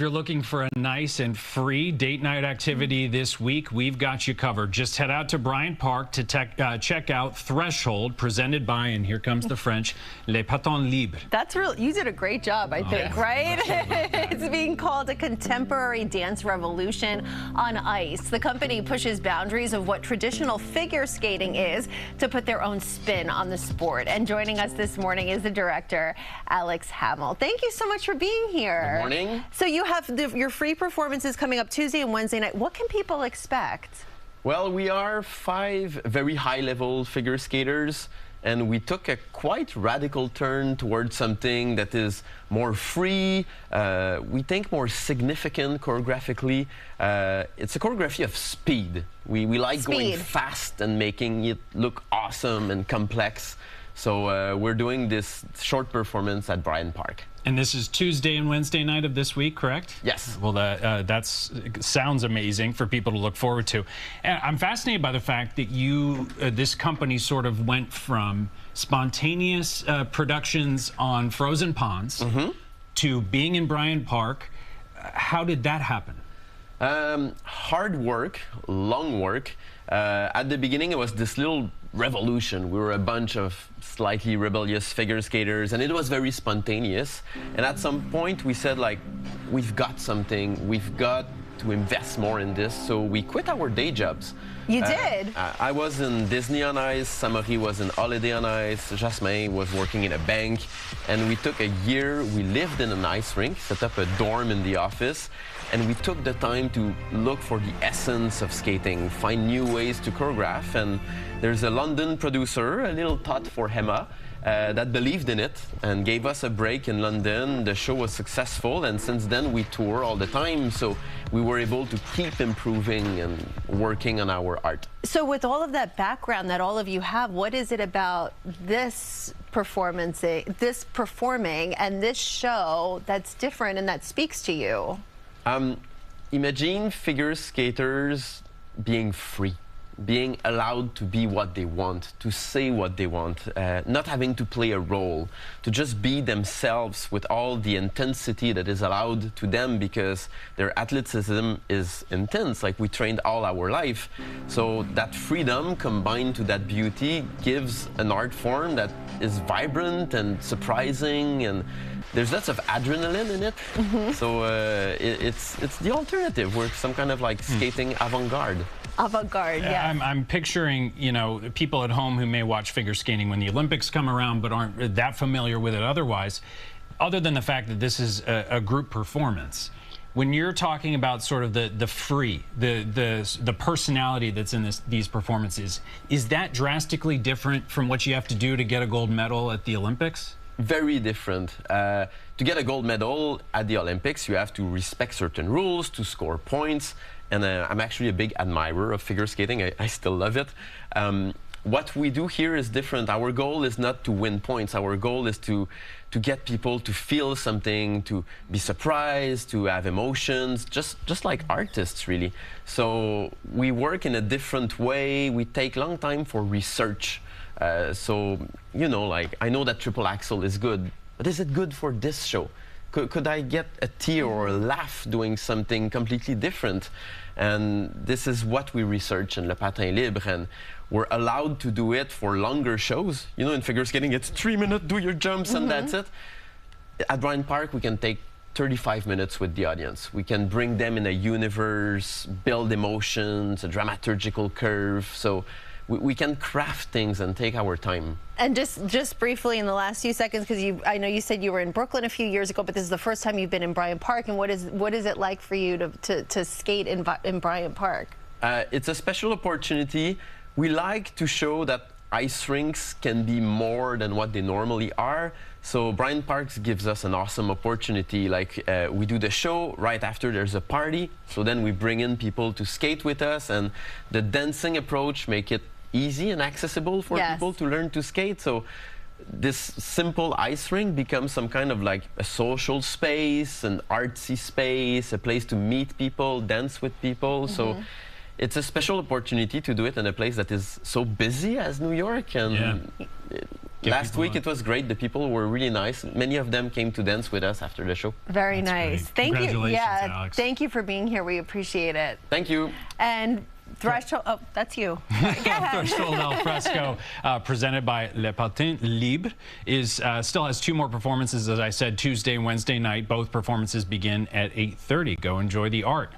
you're looking for a nice and free date night activity this week, we've got you covered. Just head out to Bryant Park to check out Threshold, presented by, and here comes the French, Les Patin Libre. That's real. You did a great job, I think, right? It's being called a contemporary dance revolution on ice. The company pushes boundaries of what traditional figure skating is to put their own spin on the sport. And joining us this morning is the director, Alex Hamel. Thank you so much for being here. Good morning. So you have your free performances coming up Tuesday and Wednesday night. What can people expect? Well, we are 5 very high-level figure skaters, and we took a quite radical turn towards something that is more free, we think more significant choreographically. It's a choreography of speed. We like going fast and making it look awesome and complex. So we're doing this short performance at Bryant Park. And this is Tuesday and Wednesday night of this week, correct? Yes. Well, that sounds amazing for people to look forward to. And I'm fascinated by the fact that this company sort of went from spontaneous productions on frozen ponds to being in Bryant Park. How did that happen? Hard work, long work. At the beginning, it was this little revolution. We were a bunch of slightly rebellious figure skaters, and it was very spontaneous. And at some point, we said, like, we've got something. We've got to invest more in this. So we quit our day jobs. You did? I was in Disney on Ice. Samari was in Holiday on Ice. Jasmin was working in a bank. And we took a year. We lived in an ice rink, set up a dorm in the office. And we took the time to look for the essence of skating, find new ways to choreograph. And there's a London producer, a little thought for Emma, that believed in it and gave us a break in London. The show was successful, and since then we tour all the time. So we were able to keep improving and working on our art. So with all of that background that all of you have, what is it about this performance, this performing, and this show that's different and that speaks to you? Imagine figure skaters being free, being allowed to be what they want, to say what they want, not having to play a role, to just be themselves with all the intensity that is allowed to them because their athleticism is intense, like we trained all our life. So that freedom combined to that beauty gives an art form that is vibrant and surprising, and there's lots of adrenaline in it. So it's the alternative. We're some kind of like skating avant-garde. Avant-garde, yeah. I'm picturing, you know, people at home who may watch figure skating when the Olympics come around but aren't that familiar with it otherwise. Other than the fact that this is a group performance, when you're talking about sort of the free, the personality that's in these performances, is that drastically different from what you have to do to get a gold medal at the Olympics? Very different. To get a gold medal at the Olympics, you have to respect certain rules to score points. And I'm actually a big admirer of figure skating. I still love it. What we do here is different. Our goal is not to win points. Our goal is to get people to feel something, to be surprised, to have emotions, just like artists, really. So we work in a different way. We take long time for research. So, you know, like, I know that triple axel is good, but is it good for this show? Could I get a tear or a laugh doing something completely different? And this is what we research in Le Patin Libre, and we're allowed to do it for longer shows. You know, in figure skating, it's 3 minutes, do your jumps, and that's it. At Bryant Park, we can take 35 minutes with the audience. We can bring them in a universe, build emotions, a dramaturgical curve. So we can craft things and take our time. And just briefly in the last few seconds, because I know you said you were in Brooklyn a few years ago, but this is the first time you've been in Bryant Park. And what is it like for you to skate in Bryant Park? It's a special opportunity. We like to show that ice rinks can be more than what they normally are. So Bryant Park gives us an awesome opportunity. Like we do the show, right after there's a party. So then we bring in people to skate with us, and the dancing approach make it easy and accessible for people to learn to skate. So this simple ice rink becomes some kind of like a social space, an artsy space, a place to meet people, dance with people. So it's a special opportunity to do it in a place that is so busy as New York, and Last week it was great. The people were really nice. Many of them came to dance with us after the show. Very nice. Great. Thank you. Congratulations, Yeah, Alex. thank you for being here. We appreciate it. Thank you. And Threshold, oh, that's you. Go ahead. Threshold al Fresco, presented by Le Patin Libre, still has 2 more performances, as I said, Tuesday and Wednesday night. Both performances begin at 8:30. Go enjoy the art.